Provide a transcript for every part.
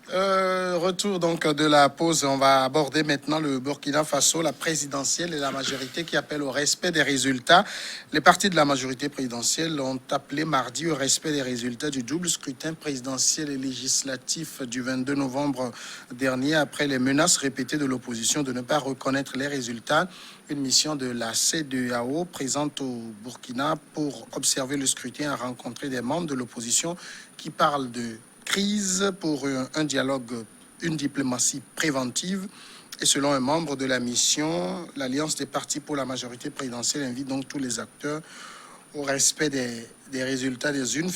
Retour donc de la pause. On va aborder maintenant le Burkina Faso, la présidentielle et la majorité qui appellent au respect des résultats. Les partis de la majorité présidentielle ont appelé mardi au respect des résultats du double scrutin présidentiel et législatif du 22 novembre dernier après les menaces répétées de l'opposition de ne pas reconnaître les résultats. Une mission de la CEDEAO présente au Burkina pour observer le scrutin a rencontré des membres de l'opposition qui parlent de crise pour un dialogue, une diplomatie préventive. Et selon un membre de la mission, l'Alliance des partis pour la majorité présidentielle invite donc tous les acteurs au respect des résultats des urnes.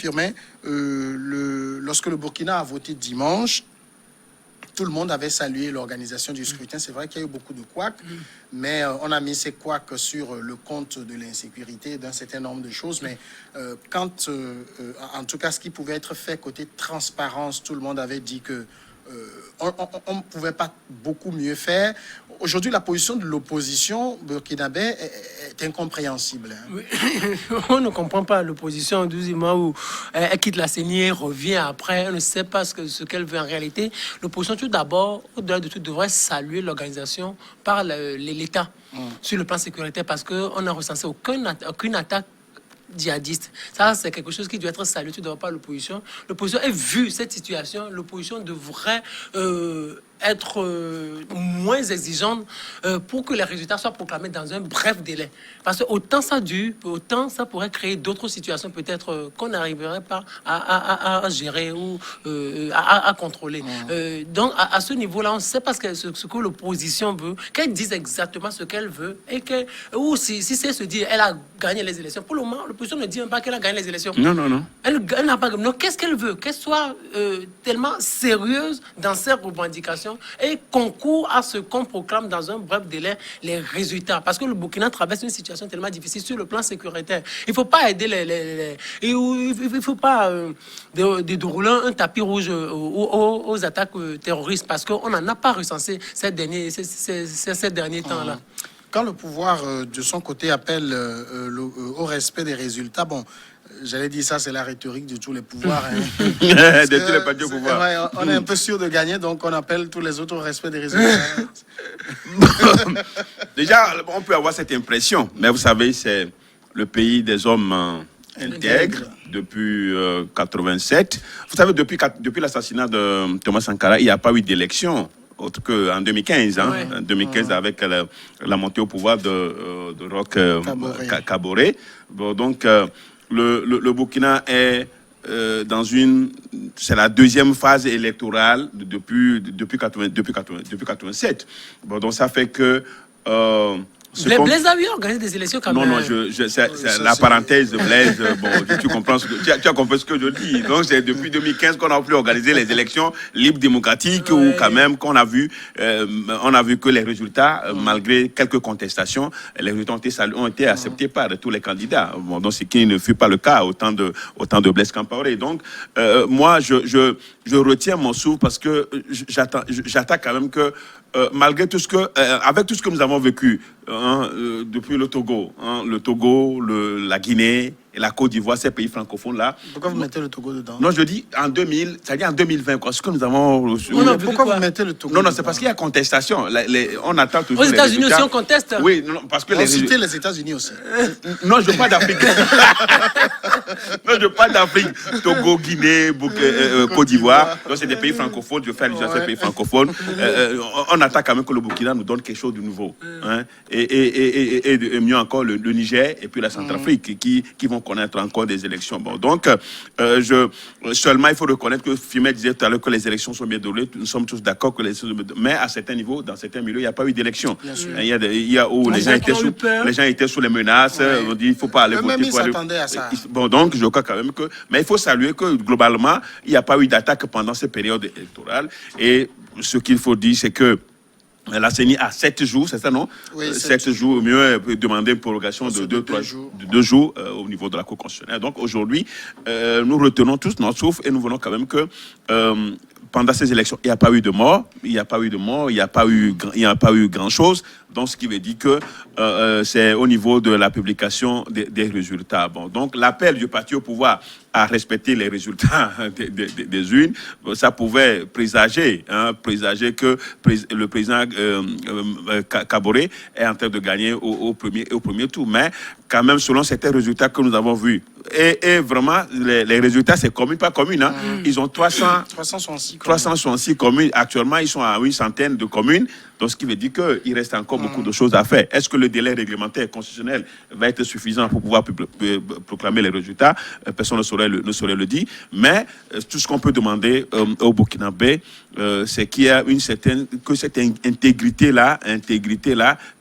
Lorsque le Burkina a voté dimanche, tout le monde avait salué l'organisation du scrutin. C'est vrai qu'il y a eu beaucoup de couacs, mais on a mis ces couacs sur le compte de l'insécurité et d'un certain nombre de choses. Mais en tout cas, ce qui pouvait être fait côté transparence, tout le monde avait dit que on ne pouvait pas beaucoup mieux faire. Aujourd'hui, la position de l'opposition burkinabé est incompréhensible. Oui. On ne comprend pas l'opposition, 12 mois où elle quitte la CENI, revient après, elle ne sait pas ce qu'elle veut en réalité. L'opposition, tout d'abord, au-delà de tout, devrait saluer l'organisation par l'État sur le plan sécuritaire parce qu'on n'a recensé aucune attaque djihadiste. Ça, c'est quelque chose qui doit être salué tout d'abord par l'opposition. L'opposition a vu cette situation. L'opposition devrait être moins exigeante pour que les résultats soient proclamés dans un bref délai. Parce que autant ça dure, autant ça pourrait créer d'autres situations peut-être qu'on n'arriverait pas à gérer ou à contrôler. Donc, à ce niveau-là, on sait parce que ce que l'opposition veut, qu'elle dise exactement ce qu'elle veut et que, ou si c'est se dire elle a gagné les élections. Pour le moment, l'opposition ne dit même pas qu'elle a gagné les élections. Non. Elle n'a pas gagné. Donc, qu'est-ce qu'elle veut? Qu'elle soit tellement sérieuse dans ses revendications et concourt à ce qu'on proclame dans un bref délai les résultats. Parce que le Burkina traverse une situation tellement difficile sur le plan sécuritaire. Il ne faut pas aider il ne faut pas dérouler un tapis rouge aux attaques terroristes parce qu'on n'en a pas recensé ces derniers temps-là. Quand le pouvoir, de son côté, appelle au respect des résultats, bon, j'allais dire ça, c'est la rhétorique de tous les pouvoirs. De tous les partis au pouvoir. Ouais, on est un peu sûr de gagner, donc on appelle tous les autres au respect des résultats. Déjà, on peut avoir cette impression, mais vous savez, c'est le pays des hommes intègres depuis 87. Vous savez, depuis l'assassinat de Thomas Sankara, il n'y a pas eu d'élection. Autre qu'en 2015, en 2015 avec la montée au pouvoir de Roch Kaboré. Bon, donc, le Burkina est c'est la deuxième phase électorale depuis 87. Bon, donc, ça fait que... Blaise a eu organisé des élections quand même. Non, c'est la parenthèse de Blaise. Bon, tu comprends tu as compris ce que je dis. Donc, c'est depuis 2015 qu'on a pu organiser les élections libres, démocratiques, où quand même on a vu que les résultats, malgré quelques contestations, les résultats ont été acceptés par tous les candidats. Bon, donc, ce qui ne fut pas le cas au temps de Blaise Compaoré. Donc, moi, je retiens mon souffle parce que j'attends quand même que malgré tout avec tout ce que nous avons vécu depuis le Togo, la Guinée et la Côte d'Ivoire, ces pays francophones-là. Pourquoi vous mettez le Togo dedans? Non, je dis en 2000, c'est-à-dire en 2020, quoi, ce que nous avons reçu. Non, pourquoi vous mettez le Togo? Non, c'est parce qu'il y a contestation. On attend toujours. Aux États-Unis aussi, on conteste. Oui, non, parce que citez les États-Unis aussi. Non, je veux pas d'Afrique. Non, je veux pas d'Afrique. Togo, Guinée, Côte d'Ivoire. Donc, c'est des pays francophones. Je fais allusion à ces pays francophones. On attend quand même que le Burkina nous donne quelque chose de nouveau. Et mieux encore, le Niger et puis la Centrafrique qui vont connaître encore des élections. Bon, donc, seulement, il faut reconnaître que Fimet disait tout à l'heure que les élections sont bien déroulées. Nous sommes tous d'accord que les élections sont bien déroulées. Mais à certains niveaux, dans certains milieux, il n'y a pas eu d'élection. Il y a où les gens étaient sous les menaces. On dit il ne faut pas aller voter. Même ils s'attendaient à ça. Bon, donc, je crois quand même que... Mais il faut saluer que, globalement, il n'y a pas eu d'attaque pendant ces périodes électorales. Et ce qu'il faut dire, c'est que la CENI a 7 jours, c'est ça, non? Oui, 7 jours, mieux demander une prorogation de 2 jours au niveau de la Cour constitutionnelle. Donc aujourd'hui, nous retenons tous notre souffle et nous voulons quand même que pendant ces élections, il n'y a pas eu de mort, il n'y a pas eu grand-chose. Donc, ce qui veut dire que c'est au niveau de la publication des résultats. Bon, donc, l'appel du parti au pouvoir à respecter les résultats des urnes, ça pouvait présager que le président Kaboré est en train de gagner au premier tour. Mais quand même, selon certains résultats que nous avons vus, et vraiment, les résultats, c'est commune par commune. Hein. Ils ont 366 communes. Actuellement, ils sont à une centaine de communes. Donc, ce qui veut dire qu'il reste encore beaucoup de choses à faire. Est-ce que le délai réglementaire constitutionnel va être suffisant pour pouvoir proclamer les résultats? Personne ne saurait le dire. Mais tout ce qu'on peut demander au Burkinabé, c'est qu'il y a que cette intégrité-là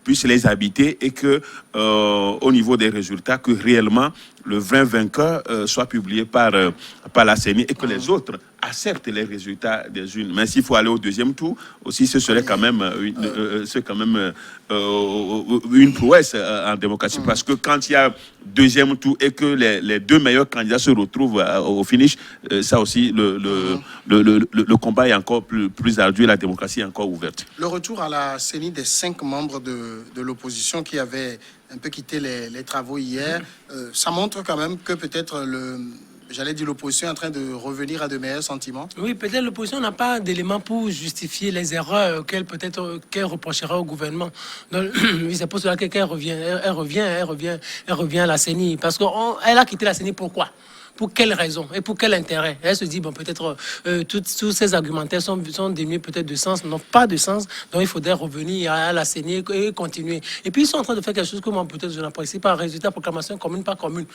puisse les habiter et que, au niveau des résultats, que réellement le vrai vainqueur soit publié par la CENI et que les autres acceptent les résultats des urnes. Mais s'il faut aller au deuxième tour, aussi, ce serait quand même une prouesse en démocratie. Parce que quand il y a deuxième tour et que les deux meilleurs candidats se retrouvent au finish, ça aussi, le combat est encore plus ardu, la démocratie est encore ouverte. Le retour à la CENI des 5 membres de l'opposition qui avaient un peu quitté les travaux hier, ça montre quand même que peut-être l'opposition est en train de revenir à de meilleurs sentiments. Oui, peut-être l'opposition n'a pas d'éléments pour justifier les erreurs qu'elle reprochera au gouvernement. Donc, c'est pour cela qu'elle revient à la CENI. Parce qu'elle a quitté la CENI, pourquoi? Pour quelle raison et pour quel intérêt? Elle se dit, bon, peut-être tous ces argumentaires sont dénués peut-être de sens, n'ont pas de sens, donc il faudrait revenir à la CENI et continuer. Et puis ils sont en train de faire quelque chose que moi peut-être je n'apprécie pas, résultat proclamation commune par commune.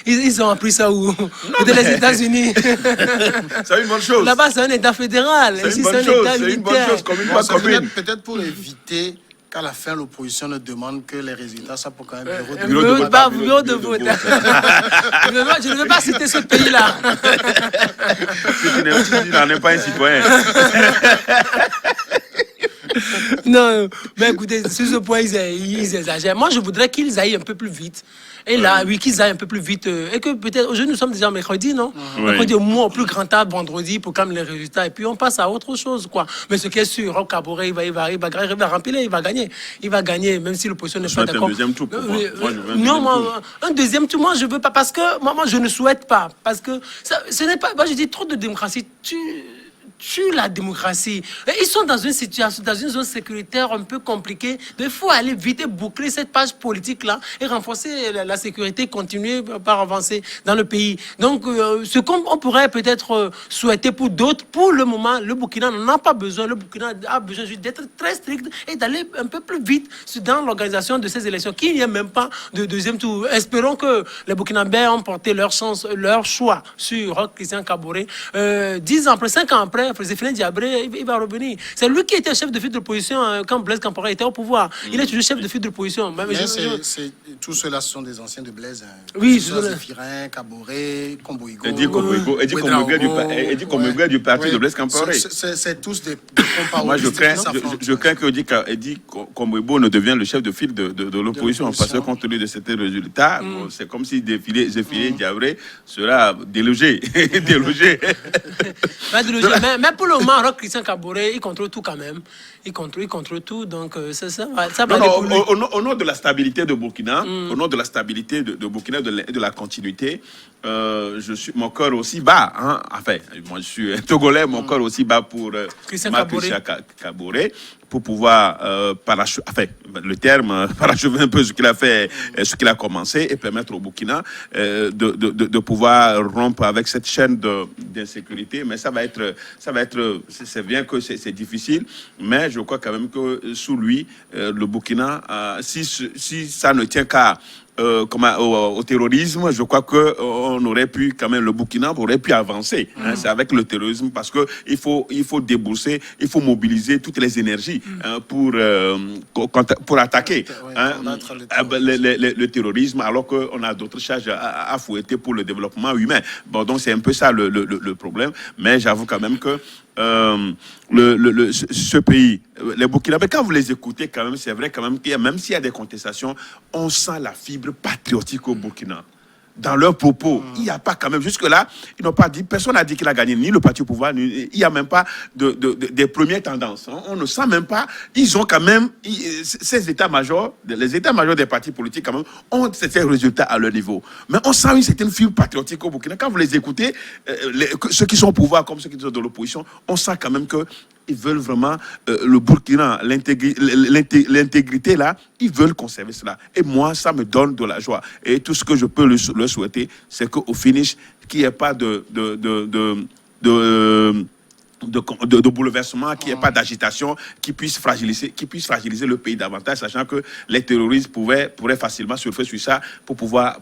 Ils ont appris ça où? Dans les États-Unis. C'est une bonne chose. Là-bas, c'est un État fédéral. C'est une bonne chose, commune par commune. Peut-être pour éviter qu'à la fin, l'opposition ne demande que les résultats, ça pour quand même bureau de vote. Je ne veux pas citer ce pays-là. Tu n'en es pas un citoyen. Non, mais écoutez, sur ce point, ils exagèrent. Moi, je voudrais qu'ils aillent un peu plus vite. Et là, oui, qu'ils aillent un peu plus vite. Et que peut-être, aujourd'hui, nous sommes déjà mercredi, non? Mercredi, au moins, au plus grand tard, vendredi, pour quand même les résultats. Et puis, on passe à autre chose, quoi. Mais ce qui est sûr, Roch Kaboré, il va remplir, il va gagner. Il va gagner, même si l'opposition n'est pas d'accord. Un deuxième tour pour moi. Non, un deuxième tour, moi, je veux pas. Parce que, moi, je ne souhaite pas. Parce que, ce n'est pas. Moi, je dis trop de démocratie. Tue la démocratie. Et ils sont dans une situation, dans une zone sécuritaire un peu compliquée. Il faut aller vite et boucler cette page politique-là et renforcer la sécurité, continuer par avancer dans le pays. Donc, ce qu'on pourrait peut-être souhaiter pour d'autres, pour le moment, le Burkina n'en a pas besoin. Le Burkina a besoin juste d'être très strict et d'aller un peu plus vite dans l'organisation de ces élections, qu'il n'y ait même pas de deuxième tour. Espérons que les Burkinabés ont porté leur chance, leur choix sur Roch Christian Kaboré. 10 ans après, 5 ans après, Zéphine Diabré, il va revenir. C'est lui qui était chef de file de l'opposition quand Blaise Compaoré était au pouvoir. Il est toujours chef de file de l'opposition. Tous ceux-là sont des anciens de Blaise. Oui, Zéphirin, Kaboré, Komboïgo. Eddie Komboïgo du parti de Blaise Compaoré. C'est tous des compas. Moi, je crains que Eddie Komboïgo ne devienne le chef de file de l'opposition. Parce que compte tenu de ces résultats, c'est comme si Zéphine Diabré sera délogé. Mais pour le moment, Roch Christian Kaboré, il contrôle tout quand même. Il contrôle tout, donc ça va aller pour lui. Au nom de la stabilité de Burkina, au nom de la stabilité de Burkina, de la continuité, mon cœur aussi bat. Hein. Enfin, moi je suis un Togolais, mon cœur aussi bat pour Christian Kaboré, pour pouvoir le terme parachever un peu ce qu'il a fait, ce qu'il a commencé et permettre au Burkina de pouvoir rompre avec cette chaîne d'insécurité. Mais ça va être, c'est bien que c'est difficile, mais je crois quand même que sous lui, le Burkina, si ça ne tient qu'à au terrorisme, je crois que on aurait pu quand même, le Burkina aurait pu avancer. Hein, c'est avec le terrorisme parce que il faut débourser, il faut mobiliser toutes les énergies pour attaquer le terrorisme, alors qu'on a d'autres charges à fouetter pour le développement humain. Bon, donc c'est un peu ça le problème. Mais j'avoue quand même que ce pays, les Burkinabés, quand vous les écoutez, quand même, c'est vrai quand même qu'il y a, même s'il y a des contestations, on sent la fibre patriotique au Burkina. dans leurs propos. Il n'y a pas quand même, jusque-là, ils n'ont pas dit, personne n'a dit qu'il a gagné, ni le parti au pouvoir, il n'y a même pas des premières tendances. On ne sent même pas, ils ont quand même, ces états-majors, les états-majors des partis politiques quand même, ont ces résultats à leur niveau. Mais on sent une certaine fibre patriotique au Burkina. Quand vous les écoutez, ceux qui sont au pouvoir comme ceux qui sont dans l'opposition, on sent quand même que ils veulent vraiment le Burkina, l'intégrité là, ils veulent conserver cela. Et moi, ça me donne de la joie. Et tout ce que je peux leur souhaiter, c'est qu'au finish, qu'il n'y ait pas de bouleversement, qu'il n'y ait pas d'agitation qui puisse fragiliser le pays davantage, sachant que les terroristes pourraient facilement surfer sur ça pour pouvoir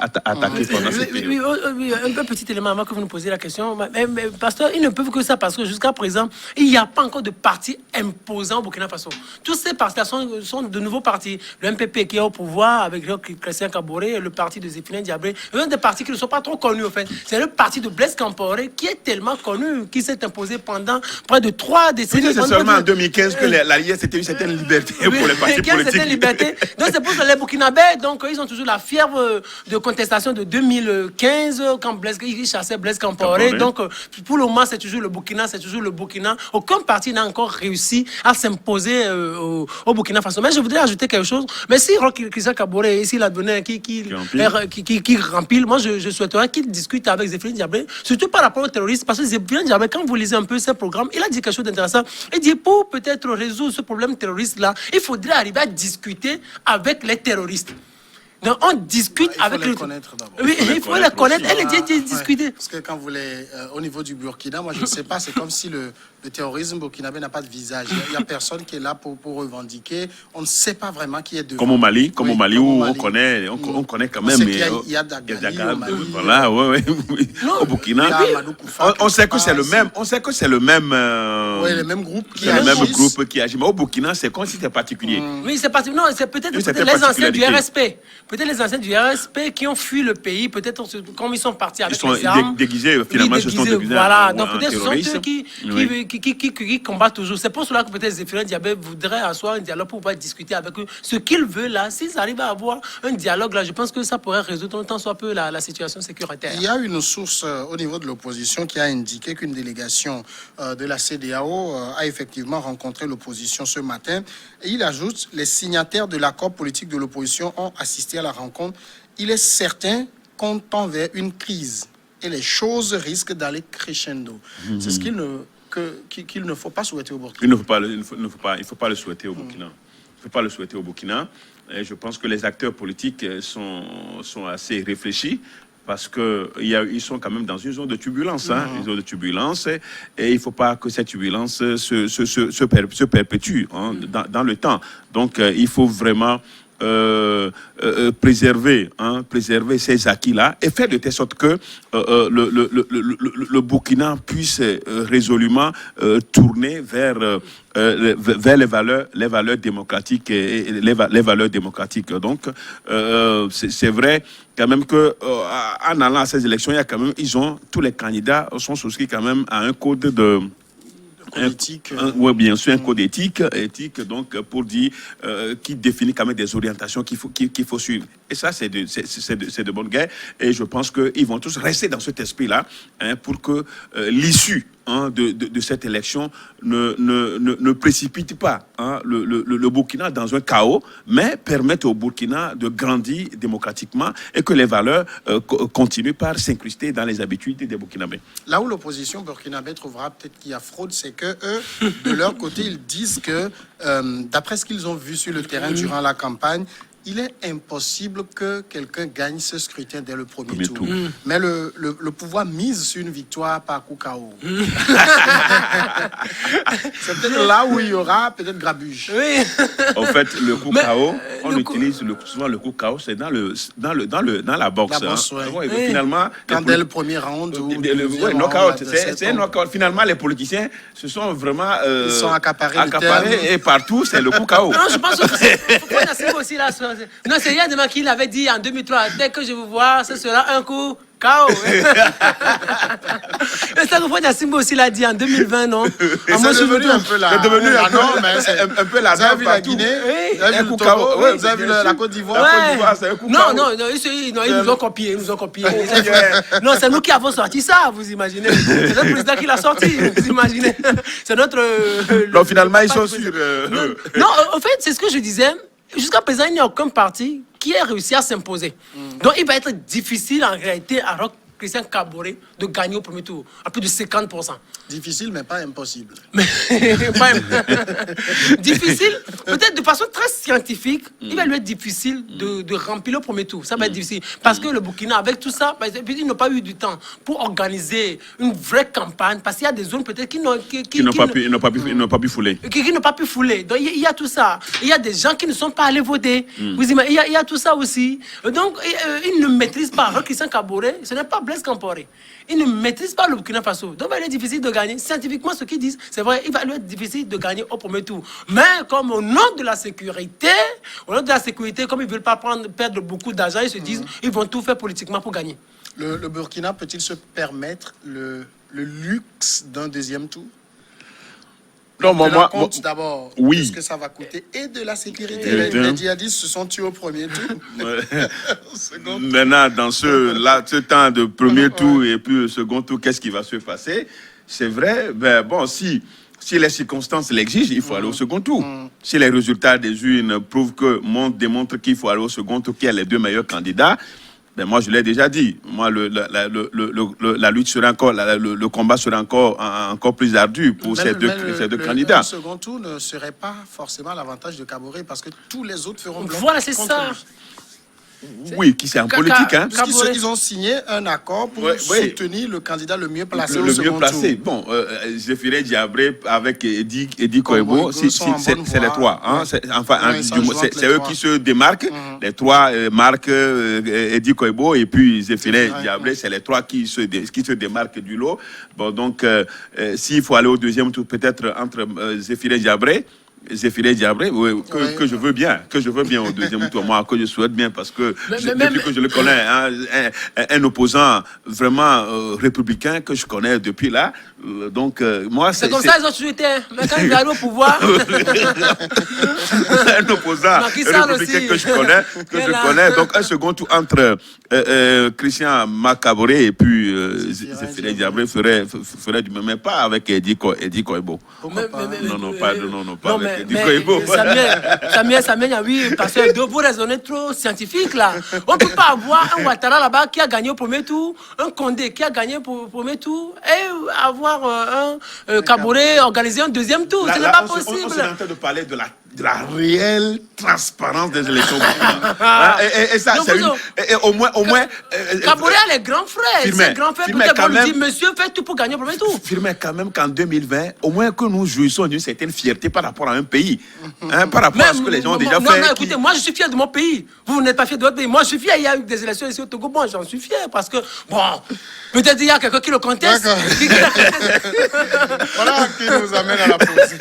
attaquer pendant cette période. Oui, un petit élément avant que vous nous posiez la question. Mais, pasteur, ils ne peuvent que ça parce que jusqu'à présent, il n'y a pas encore de parti imposant au Burkina Faso. Tous ces partis sont de nouveaux partis. Le MPP qui est au pouvoir avec Christian Kaboré, le parti de Zéphirine Diabré, un des partis qui ne sont pas trop connus en fait. C'est le parti de Blaise Compaoré qui est tellement connu, qui s'est imposé pendant près de 3 décennies. C'est seulement en 2015 que l'Alliance était une certaine liberté pour les partis politiques. Liberté. Donc c'est pour ça que les Burkinabés, donc ils ont toujours la fièvre de contestation de 2015 quand ils chassaient Blaise Compaoré. Donc pour le moment c'est toujours le Burkina, Aucun parti n'a encore réussi à s'imposer au Burkina Faso. Mais je voudrais ajouter quelque chose. Mais si Christian Kaboré ici l'a donné qui rempile, moi je souhaiterais qu'il discute avec Zéphirine Diabré, surtout par rapport aux terroristes, parce que Zéphirine Diabré, quand vous lisez un peu ses programmes, il a dit quelque chose d'intéressant. Il dit pour peut-être résoudre ce problème terroriste-là, il faudrait arriver à discuter avec les terroristes. Donc on discute avec les connaître d'abord. Oui, il faut les connaître. Elle est discuter. Parce que quand vous les au niveau du Burkina, moi je ne sais pas, c'est comme si le terrorisme burkinabé n'a pas de visage. Il n'y a personne qui est là pour revendiquer. On ne sait pas vraiment qui est devant. Comme au Mali, où on connaît quand même. Il y a Dagali au Mali. Voilà, oui. Au Burkina, on sait que c'est le même. On sait que c'est le même. Oui, le même groupe qui agit. Le même groupe qui agit. Mais au Burkina, c'est comme si c'était particulier. Oui, c'est particulier. Non, c'est peut-être les anciens du RSP. Peut-être les anciens du RSP qui ont fui le pays, peut-être comme ils sont partis avec les armes. Déguisés, finalement, ils se sont déguisés. Voilà, donc peut-être ce sont ceux qui combattent toujours. C'est pour cela que peut-être Zéphirine Diabré voudrait asseoir un dialogue pour pouvoir discuter avec eux. Ce qu'ils veulent là, s'ils arrivent à avoir un dialogue là, je pense que ça pourrait résoudre tant soit peu la situation sécuritaire. Il y a une source au niveau de l'opposition qui a indiqué qu'une délégation de la CEDEAO a effectivement rencontré l'opposition ce matin. Et il ajoute, les signataires de l'accord politique de l'opposition ont assisté à la rencontre. Il est certain qu'on tend vers une crise et les choses risquent d'aller crescendo. C'est ce qu'il ne faut pas souhaiter au Burkina. Il ne faut pas le souhaiter au Burkina. Il ne faut pas le souhaiter au Burkina. Et je pense que les acteurs politiques sont assez réfléchis, parce qu'ils sont quand même dans une zone de turbulence, une zone de turbulence, et il ne faut pas que cette turbulence se perpétue dans le temps. Donc, il faut vraiment préserver ces acquis-là et faire de telle sorte que le Burkina puisse résolument tourner vers les valeurs démocratiques et les valeurs démocratiques. Donc, c'est vrai quand même que en allant à ces élections, il y a quand même, tous les candidats sont souscrits quand même à un code de éthique. Oui, bien sûr, un code éthique, donc pour dire qui définit quand même des orientations qu'il faut suivre. Et ça, c'est de bonne guerre. Et je pense qu'ils vont tous rester dans cet esprit-là pour que l'issue de cette élection ne précipite pas le Burkina dans un chaos, mais permette au Burkina de grandir démocratiquement et que les valeurs continuent par s'incruster dans les habitudes des Burkinabés. Là où l'opposition burkinabé trouvera peut-être qu'il y a fraude, c'est que eux, de leur côté, ils disent que, d'après ce qu'ils ont vu sur le terrain durant la campagne, il est impossible que quelqu'un gagne ce scrutin dès le premier tour. Mais le pouvoir mise sur une victoire par coup KO. C'est peut-être là où il y aura peut-être grabuge. Oui. En fait, le coup KO, on utilise souvent le coup KO, c'est dans la boxe. La boxe, ouais, finalement, quand dès le premier round ou knockout, c'est un knockout. Finalement, les politiciens se sont vraiment ils sont accaparés et partout, c'est le coup KO. Non, je pense que faut aussi là. Non, c'est Yann Dema qui l'avait dit en 2003. Dès que je vous vois, ce sera un coup KO. Et ça, Yassine aussi l'a dit en 2020, non? Et C'est devenu un peu la... C'est devenu Ah non, mais c'est un peu la Vous avez vu la partout. Guinée, vous avez Un vu coup le Togo, KO, ouais, vous avez vu bien la sûr. Côte d'Ivoire. La Côte d'Ivoire, c'est un coup Non, KO. non, ils nous ont copié, Non, c'est nous qui avons sorti ça, vous imaginez. C'est notre président qui l'a sorti, vous imaginez. C'est notre... Donc finalement, ils sont sur... sûrs. Non, en fait, c'est ce que je disais. Jusqu'à présent, il n'y a aucun parti qui ait réussi à s'imposer. Donc, il va être difficile, en réalité, à Christian Kaboré de gagner au premier tour, à plus de 50%. Difficile, mais pas impossible. Mais pas difficile, peut-être de façon très scientifique, il va lui être difficile de remplir le premier tour. Ça va être difficile. Parce que le Burkina, avec tout ça, ils n'ont pas eu du temps pour organiser une vraie campagne. Parce qu'il y a des zones peut-être qui n'ont pas pu fouler. Qui n'ont pas pu fouler. Donc il y a tout ça. Il y a des gens qui ne sont pas allés voter. Vous imaginez, il y a tout ça aussi. Donc ils ne maîtrisent pas. Alors Christian Kaboré, ce n'est pas Blaise Compaoré. Ils ne maîtrisent pas le Burkina Faso. Donc il va lui être difficile de gagner. Scientifiquement, ce qu'ils disent, c'est vrai, il va lui être difficile de gagner au premier tour. Mais comme au nom de la sécurité, comme ils ne veulent pas perdre beaucoup d'argent, ils se disent ils vont tout faire politiquement pour gagner. Le Burkina peut-il se permettre le luxe d'un deuxième tour? Non, moi, compte d'abord oui. de ce que ça va coûter et de la sécurité. Les djihadistes se sont tués au premier tour. Maintenant, dans ce temps de premier tour et puis le second tour, qu'est-ce qui va se passer? C'est vrai, si les circonstances l'exigent, il faut aller au second tour. Si les résultats des urnes démontrent qu'il faut aller au second tour, qu'il y a les deux meilleurs candidats, moi, je l'ai déjà dit. Moi, la lutte sera encore, le combat sera encore plus ardu pour ces deux candidats. Le second tour ne serait pas forcément l'avantage de Kaboré parce que tous les autres feront bloc. Voilà, c'est contre ça. lui. Oui, qui c'est en politique, hein. Parce qu'ils ont signé un accord pour soutenir le candidat le mieux placé au second tour. Bon, Zéphiré Diabré avec Eddie Koibo, c'est les trois. Hein. C'est eux qui se démarquent. Les trois marquent Eddie Koibo et puis Zéphiré Diabré, c'est les trois qui se démarquent du lot. Bon, donc, s'il faut aller au deuxième tour, peut-être entre Zéphiré Diabré, que je veux bien au deuxième tour, moi, que je souhaite bien, parce que depuis que je le connais, un opposant vraiment républicain que je connais depuis là, donc moi c'est comme ça ils ont toujours été, mais quand ils arrivent au pouvoir, un opposant républicain que je connais, donc un second tour entre Christian Kaboré et puis Zéphiré Diabré ferait du même, mais pas avec Eddie Koibo. Non, pas avec Eddie Koibo. Samuel, oui, parce que vous raisonnez trop scientifique là. On ne peut pas avoir un Ouattara là-bas qui a gagné au premier tour, un Condé qui a gagné au premier tour, et avoir un Kaboré organisé un deuxième tour. Ce n'est pas possible. On est en train de parler de la réelle transparence des élections. Et ça, c'est au moins. Kaboré a les grands frères. Ses grands frères peut-être lui dire, monsieur, fais tout pour gagner au premier tour. Firmez quand même qu'en 2020, au moins que nous jouissons d'une certaine fierté par rapport à un pays. Par rapport à ce que les gens ont déjà fait. Non, écoutez, moi je suis fier de mon pays. Vous n'êtes pas fier de votre pays. Moi je suis fier. Il y a eu des élections ici au Togo. Bon, j'en suis fier parce que, peut-être il y a quelqu'un qui le conteste. Voilà qui nous amène à la pause.